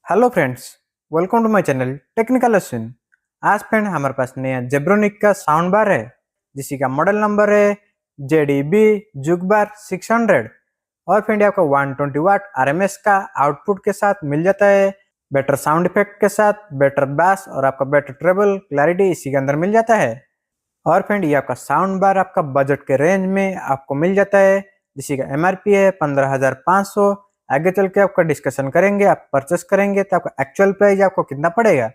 Hello friends, welcome to my channel technical Ashwin. आज friend हमारे पास नया जेब्रोनिक का साउंड बार है जिसी का मॉडल नंबर है JDB जुग बार 600। और फ्रेंड आपको 120 वाट RMS का आउटपुट के साथ मिल जाता है, बेटर साउंड इफेक्ट के साथ, बेटर बास और आपका बेटर ट्रेबल क्लैरिटी इसी के अंदर मिल जाता है। और फ्रेंड ये आपका साउंड बार आपका बजट के रेंज में आपको मिल जाता है जिसी का MRP है 15,500। आगे चल के आपका डिस्कशन करेंगे, आप परचेस करेंगे तो आपका एक्चुअल प्राइस आपको कितना पड़ेगा।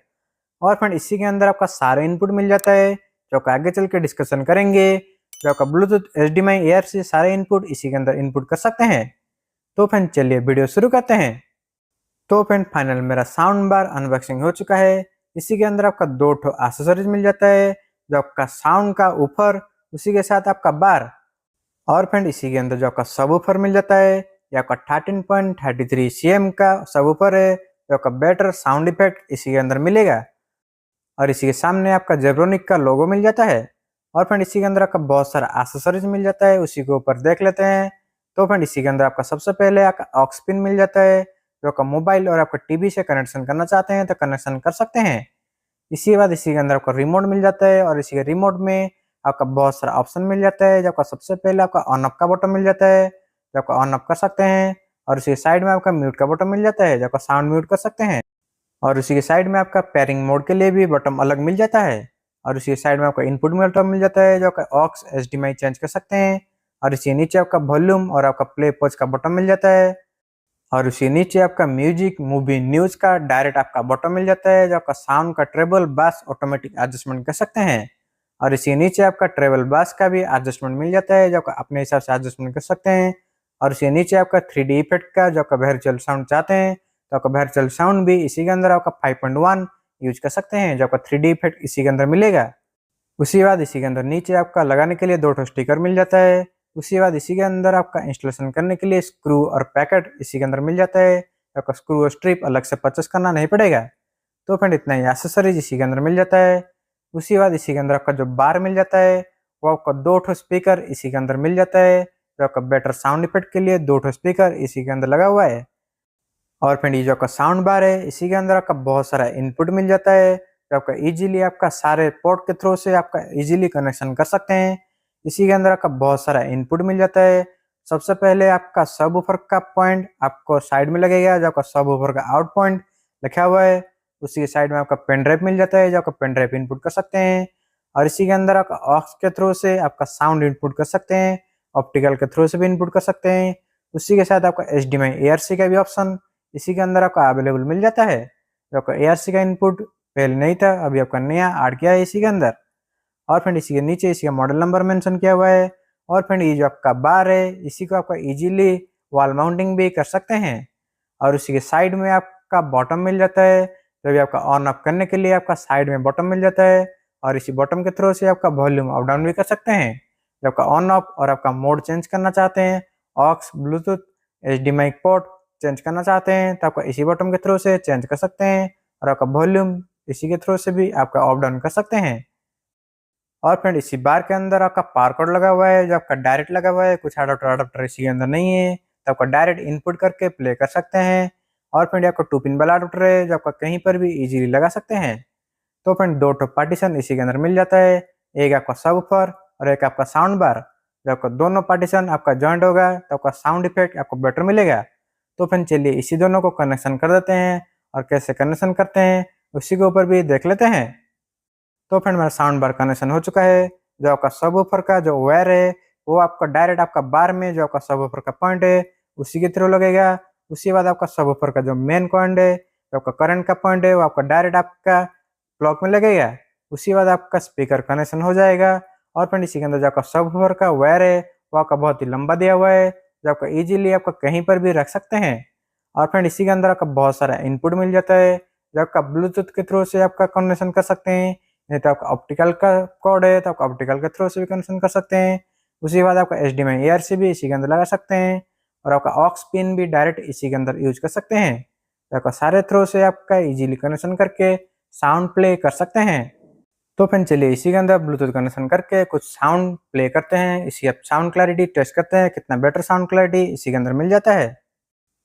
और फ्रेंड इसी के अंदर आपका सारा इनपुट मिल जाता है जो आपका आगे चल के डिस्कशन करेंगे। जो आपका ब्लूटूथ HDMI ARC सारे इनपुट इसी के अंदर इनपुट कर सकते हैं। तो फ्रेंड चलिए वीडियो शुरू करते हैं। तो फ्रेंड फाइनल मेरा साउंड बार अनबॉक्सिंग हो चुका है। इसी के अंदर आपका दो ठो एक्सेसरीज मिल जाता है, जो आपका साउंड का ऊपर, उसी के साथ आपका बार। और फ्रेंड इसी के अंदर जो आपका सब ऊपर मिल जाता है, ये आपका 13.33 cm का सब ऊपर है, जो आपका बेटर साउंड इफेक्ट इसी के अंदर मिलेगा। और इसी के सामने आपका जेब्रोनिक का लोगो मिल जाता है। और फ्रेंड इसी के अंदर आपका बहुत सारा एक्सेसरीज मिल जाता है, उसी के ऊपर देख लेते हैं। तो फ्रेंड इसी के अंदर आपका सबसे पहले आपका ऑक्स पिन मिल जाता है, जो आपका मोबाइल और आपका टीवी से कनेक्शन करना चाहते हैं तो कनेक्शन कर सकते हैं। इसी के बाद इसी के अंदर आपका रिमोट मिल जाता है, और इसी के रिमोट में आपका बहुत सारा ऑप्शन मिल जाता है। जो आपका सबसे पहले आपका ऑन ऑफ का बटन मिल जाता है, जो आपका ऑन ऑफ कर सकते हैं। और उसी साइड में आपका म्यूट का बटन मिल जाता है, जो आपका साउंड म्यूट कर सकते हैं। और उसी के साइड में आपका पेयरिंग मोड के लिए भी बटन अलग मिल जाता है। और उसी के साइड में आपका इनपुट बटन मिल जाता है, जो आपका ऑक्स HDMI चेंज कर सकते हैं। और इसी नीचे आपका वॉल्यूम और आपका प्ले पॉज का बटन मिल जाता है। और उसी नीचे आपका म्यूजिक, मूवी, न्यूज का डायरेक्ट आपका बटन मिल जाता है, जो आपका साउंड का ट्रेबल बास ऑटोमेटिक एडजस्टमेंट कर सकते हैं। और इसी नीचे आपका ट्रेबल बास का भी एडजस्टमेंट मिल जाता है, जो आपका अपने हिसाब से एडजस्टमेंट कर सकते हैं। और इसी नीचे आपका 3D इफेक्ट का, जो आपका वर्चुअल साउंड चाहते हैं तो आपका वर्चुअल साउंड भी इसी के अंदर आपका 5.1 यूज कर सकते हैं, जो आपका 3D इफेक्ट इसी के अंदर मिलेगा। उसी बाद इसी के अंदर नीचे आपका लगाने के लिए दो ठो स्टिकर मिल जाता है। उसी बाद इसी के अंदर आपका इंस्टॉलेशन करने के लिए स्क्रू और पैकेट इसी के अंदर मिल जाता है। आपका स्क्रू और स्ट्रिप अलग से परचेस करना नहीं पड़ेगा। तो फ्रेंड इतना ही एक्सेसरीज इसी के अंदर मिल जाता है। उसी बाद इसी के अंदर आपका जो बार मिल जाता है, वो आपका दो ठो स्पीकर इसी के अंदर मिल जाता है। जो आपका बेटर साउंड इफेक्ट के लिए दो ठो स्पीकर इसी के अंदर लगा हुआ है। और फ्रेंड ये जो आपका साउंड बार है, इसी के अंदर आपका बहुत सारा इनपुट मिल जाता है, जो आपका इजीली आपका सारे पोर्ट के थ्रू से आपका इजीली कनेक्शन कर सकते हैं। इसी के अंदर आपका बहुत सारा इनपुट मिल जाता है। सबसे पहले आपका सब वूफर का पॉइंट आपको साइड में लगेगा, जो आपका सब वूफर का आउट पॉइंट लिखा हुआ है। उसी के साइड में आपका पेन ड्राइव मिल जाता है, जो आपका पेन ड्राइव इनपुट कर सकते हैं। और इसी के अंदर आपका ऑक्स के थ्रू से आपका साउंड इनपुट कर सकते हैं, ऑप्टिकल के थ्रू से भी इनपुट कर सकते हैं। उसी के साथ आपका HDMI ARC का भी ऑप्शन इसी के अंदर आपका अवेलेबल मिल जाता है। जो आपका ARC का इनपुट पहले नहीं था, अभी आपका नया ऐड किया है इसी के अंदर। और फ्रेंड इसी के नीचे इसी का मॉडल नंबर मेंशन किया हुआ है। और फ्रेंड ये जो आपका बार है, इसी को आपका इजीली वॉल माउंटिंग भी कर सकते हैं। और उसी के साइड में आपका बॉटम मिल जाता है, जो भी आपका ऑन ऑफ करने के लिए आपका साइड में बॉटम मिल जाता है। और इसी बॉटम के थ्रू से आपका वॉल्यूम अप डाउन भी कर सकते हैं। जब आपका ऑन ऑफ और आपका मोड चेंज करना चाहते हैं, aux, Bluetooth, HDMI port change करना चाहते हैं तो आपका इसी बटन के थ्रू से चेंज कर सकते हैं। और आपका वॉल्यूम इसी के थ्रू से भी आपका अप डाउन कर सकते हैं। और फ्रेंड इसी बार के अंदर आपका पावर कोड लगा हुआ है, जो आपका डायरेक्ट लगा हुआ है, कुछ अडाप्टर इसी के अंदर नहीं है, तो आपका डायरेक्ट इनपुट करके प्ले कर सकते हैं। और फ्रेंड आपका 2 पिन वाला अडाप्टर है, जो आपका कहीं पर भी इजीली लगा सकते हैं। तो फ्रेंड दो टॉप पार्टीशन इसी के अंदर मिल जाता है, एक आपका सब ऊपर और एक आपका साउंड बार। जब आपका दोनों पार्टीशन आपका जॉइंट होगा तो आपका साउंड इफेक्ट आपको बेटर मिलेगा। तो फ्रेंड चलिए इसी दोनों को कनेक्शन कर देते हैं, और कैसे कनेक्शन करते हैं उसी के ऊपर भी देख लेते हैं। तो फ्रेंड मेरा साउंड बार कनेक्शन हो चुका है। जो आपका सब ऊपर का जो वायर है, वो आपका डायरेक्ट आपका बार में जो आपका सब ऊपर का पॉइंट है उसी के थ्रू लगेगा। उसके बाद आपका सब ऊपर का जो मेन पॉइंट है, जो आपका करंट का पॉइंट है, वो आपका डायरेक्ट आपका ब्लॉक में लगेगा। उसके बाद आपका स्पीकर कनेक्शन हो जाएगा। और फ्रेंड इसी के अंदर जो आपका सब वूफर का वायर है, वो आपका बहुत ही लंबा दिया हुआ है, जो आपका इजीली आपका कहीं पर भी रख सकते हैं। और फ्रेंड इसी के अंदर आपका बहुत सारा इनपुट मिल जाता है, जो आपका ब्लूटूथ के थ्रू से आपका कनेक्शन कर सकते हैं, नहीं तो आपका ऑप्टिकल का कोड है तो आपका ऑप्टिकल के थ्रू से भी कनेक्शन कर सकते हैं। उसी के बाद आपका HDMI ARC भी इसी के अंदर लगा सकते हैं। और आपका ऑक्स पिन भी डायरेक्ट इसी के अंदर यूज कर सकते हैं। तो आपका सारे थ्रू से आपका इजीली कनेक्शन करके साउंड प्ले कर सकते हैं। तो फिर चलिए इसी के अंदर ब्लूटूथ कनेक्शन करके कुछ साउंड प्ले करते हैं। इसी आप साउंड क्लैरिटी टेस्ट करते हैं, कितना बेटर साउंड क्लैरिटी इसी के अंदर मिल जाता है।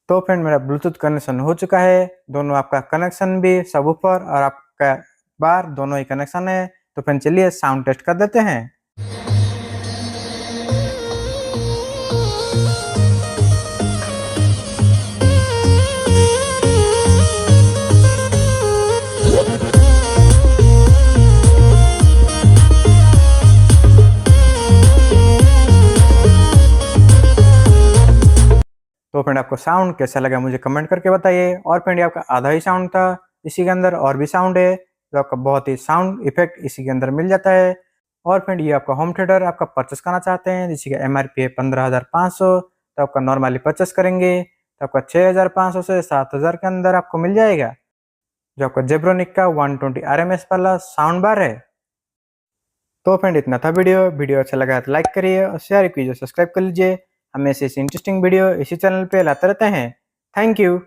तो फ्रेंड मेरा ब्लूटूथ कनेक्शन हो चुका है, दोनों आपका कनेक्शन भी सबवूफर और आपका बार दोनों ही कनेक्शन है। तो फ्रेंड चलिए साउंड टेस्ट कर देते हैं। तो फ्रेंड आपको साउंड कैसा लगा मुझे कमेंट करके बताइए। और फ्रेंड ये आपका आधा ही साउंड था, इसी के अंदर और भी साउंड है, जो आपका बहुत ही साउंड इफेक्ट इसी के अंदर मिल जाता है। और फ्रेंड ये आपका होम थिएटर आपका परचेस करना चाहते हैं, जिसकी MRP है 15,500, तो आपका नॉर्मली परचेस करेंगे तो आपका 6,500 से 7,000 के अंदर आपको मिल जाएगा, जो आपका जेब्रोनिक का 120 RMS वाला साउंड बार है। तो फ्रेंड इतना था वीडियो अच्छा लगा तो लाइक करिए और शेयर कीजिए, सब्सक्राइब कर लीजिए। हमें ऐसे इंटरेस्टिंग वीडियो इसी चैनल पे लाते रहते हैं। Thank you.